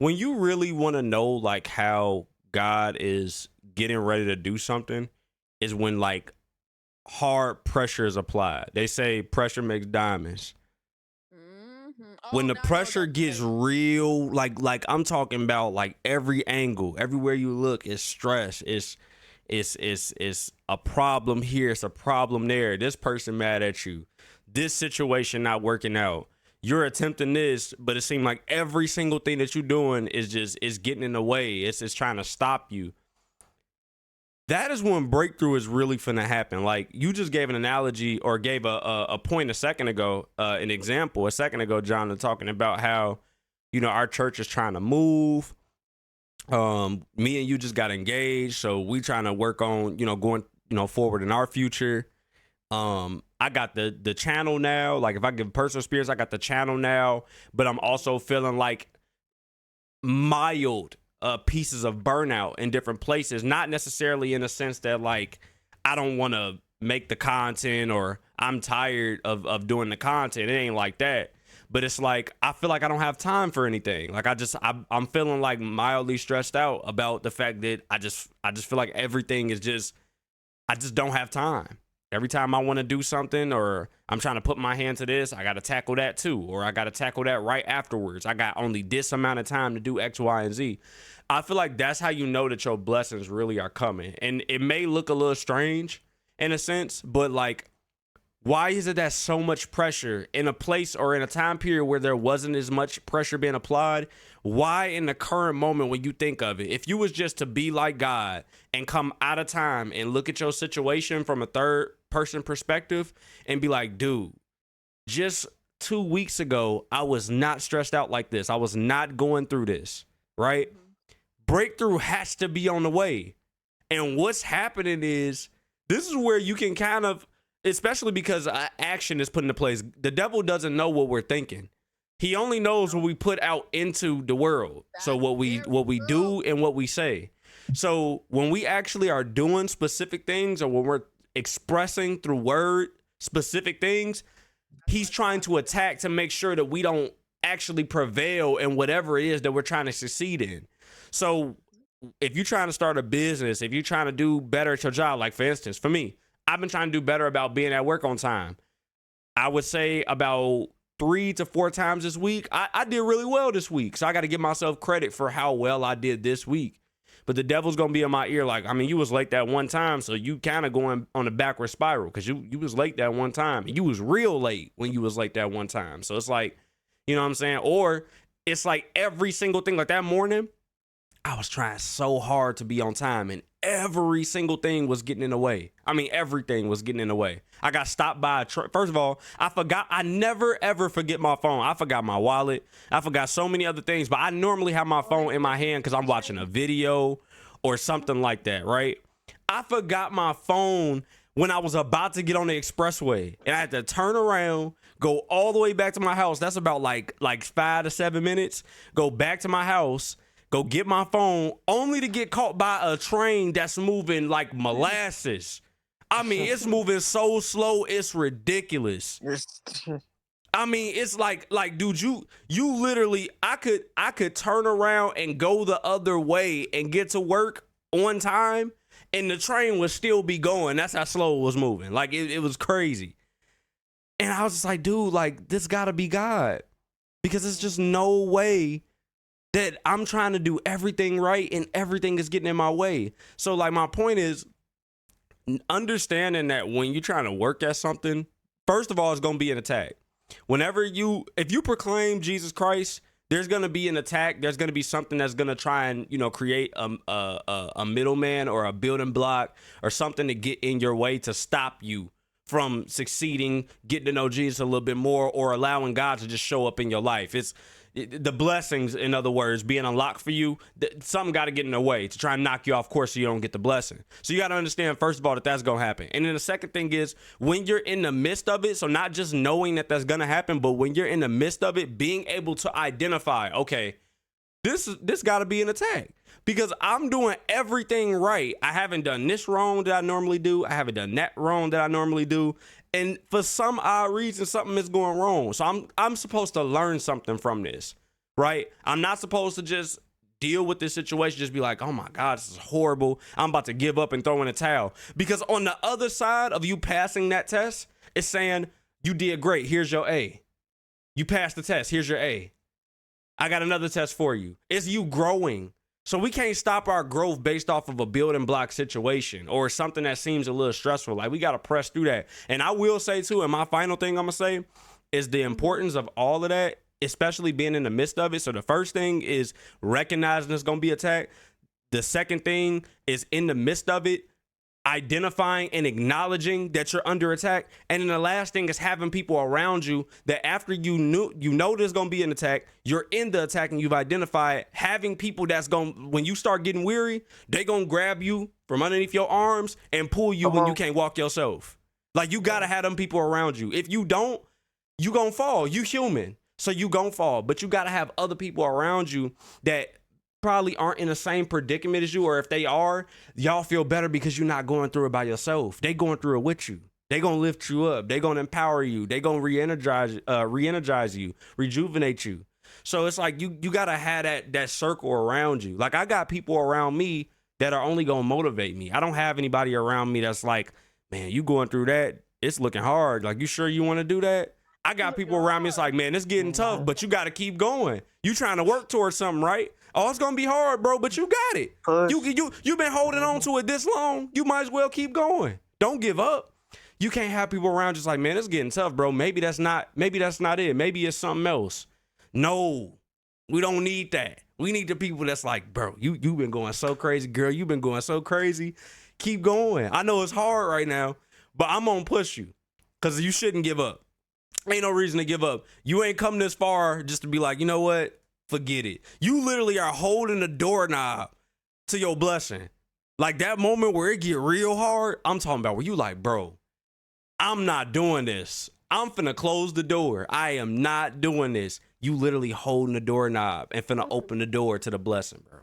when you really want to know like how God is getting ready to do something is when like hard pressure is applied. They say pressure makes diamonds. When Oh, the now I know pressure that gets saying. real, like I'm talking about like every angle, everywhere you look is stress. It's a problem here, it's a problem there. This person mad at you. This situation not working out. You're attempting this, but it seems like every single thing that you're doing is getting in the way. It's trying to stop you. That is when breakthrough is really finna happen. Like you just gave an analogy or gave a point a second ago, an example a second ago, John, talking about how, our church is trying to move. Me and you just got engaged, so we trying to work on, going, forward in our future. I got the channel now. Like if I give personal experience, I got the channel now, but I'm also feeling like mild pieces of burnout in different places, not necessarily in the sense that like I don't want to make the content or I'm tired of doing the content. It ain't like that, but it's like I feel like I don't have time for anything. Like I'm feeling like mildly stressed out about the fact that I just feel like everything is just, I just don't have time. Every time I want to do something or I'm trying to put my hand to this, I got to tackle that too. Or I got to tackle that right afterwards. I got only this amount of time to do X, Y, and Z. I feel like that's how you know that your blessings really are coming. And it may look a little strange in a sense, but like, why is it that so much pressure in a place or in a time period where there wasn't as much pressure being applied? Why in the current moment when you think of it, if you was just to be like God and come out of time and look at your situation from a third person perspective and be like, dude, just 2 weeks ago, I was not stressed out like this. I was not going through this, right? Breakthrough has to be on the way. And what's happening is this is where you can kind of, especially because action is put into place. The devil doesn't know what we're thinking. He only knows what we put out into the world. So what we do and what we say. So when we actually are doing specific things or when we're expressing through word specific things, he's trying to attack to make sure that we don't actually prevail in whatever it is that we're trying to succeed in. So if you're trying to start a business, if you're trying to do better at your job, like for instance, for me, I've been trying to do better about being at work on time. I would say about 3 to 4 times this week. I did really well this week. So I got to give myself credit for how well I did this week. But the devil's going to be in my ear like, I mean, you was late that one time. So you kind of going on a backward spiral because you was late that one time. And you was real late when you was late that one time. So it's like, you know what I'm saying? Or it's like every single thing like that morning, I was trying so hard to be on time and every single thing was getting in the way. I mean, everything was getting in the way. I got stopped by a truck. First of all, I never ever forget my phone. I forgot my wallet. I forgot so many other things, but I normally have my phone in my hand because I'm watching a video or something like that, right? I forgot my phone when I was about to get on the expressway and I had to turn around, go all the way back to my house. That's about like 5 to 7 minutes. Go back to my house, go get my phone, only to get caught by a train that's moving like molasses. I mean, it's moving so slow, it's ridiculous. I mean, it's like, dude, you literally, I could turn around and go the other way and get to work on time, and the train would still be going. That's how slow it was moving. Like, it was crazy. And I was just like, dude, like, this gotta be God. Because it's just no way that I'm trying to do everything right and everything is getting in my way. So like my point is understanding that when you're trying to work at something, first of all, it's going to be an attack. If you proclaim Jesus Christ, there's going to be an attack. There's going to be something that's going to try and, create a middleman or a building block or something to get in your way to stop you from succeeding, getting to know Jesus a little bit more, or allowing God to just show up in your life. It's the blessings, in other words, being unlocked for you. Something got to get in the way to try and knock you off course so you don't get the blessing. So you got to understand, first of all, that that's going to happen. And then the second thing is when you're in the midst of it, so not just knowing that that's going to happen, but when you're in the midst of it, being able to identify, okay, this got to be an attack because I'm doing everything right. I haven't done this wrong that I normally do. I haven't done that wrong that I normally do. And for some odd reason, something is going wrong. So I'm supposed to learn something from this. right? I'm not supposed to just deal with this situation, just be like, oh my God, this is horrible. I'm about to give up and throw in a towel. Because on the other side of you passing that test, it's saying, you did great. Here's your A. You passed the test. Here's your A. I got another test for you. It's you growing. So we can't stop our growth based off of a building block situation or something that seems a little stressful. Like, we got to press through that. And I will say too, and my final thing I'm going to say is the importance of all of that, especially being in the midst of it. So the first thing is recognizing it's going to be attacked. The second thing is in the midst of it, identifying and acknowledging that you're under attack. And then the last thing is having people around you that after you know there's going to be an attack, you're in the attack and you've identified, having people that's going, when you start getting weary, they going to grab you from underneath your arms and pull you when you can't walk yourself. Like, you got to have them people around you. If you don't, you going to fall. You human. So you going to fall. But you got to have other people around you that probably aren't in the same predicament as you, or if they are, y'all feel better because you're not going through it by yourself. They going through it with you. They gonna lift you up. They gonna empower you. They gonna re-energize you, rejuvenate you. So it's like you gotta have that circle around you. Like, I got people around me that are only gonna motivate me. I don't have anybody around me that's like, man, you going through that? It's looking hard. Like, you sure you want to do that? I got people around me. It's like, man, it's getting tough, but you got to keep going. You trying to work towards something, right? Oh, it's gonna be hard, bro, but you got it. You've been holding on to it this long. You might as well keep going. Don't give up. You can't have people around just like, man, it's getting tough, bro. Maybe that's not it. Maybe it's something else. No, we don't need that. We need the people that's like, bro, you've been going so crazy, girl. You've been going so crazy. Keep going. I know it's hard right now, but I'm gonna push you because you shouldn't give up. Ain't no reason to give up. You ain't come this far just to be like, you know what? Forget it. You literally are holding the doorknob to your blessing. Like, that moment where it get real hard, I'm talking about where you like, bro, I'm not doing this. I'm finna close the door. I am not doing this. You literally holding the doorknob and finna open the door to the blessing, bro.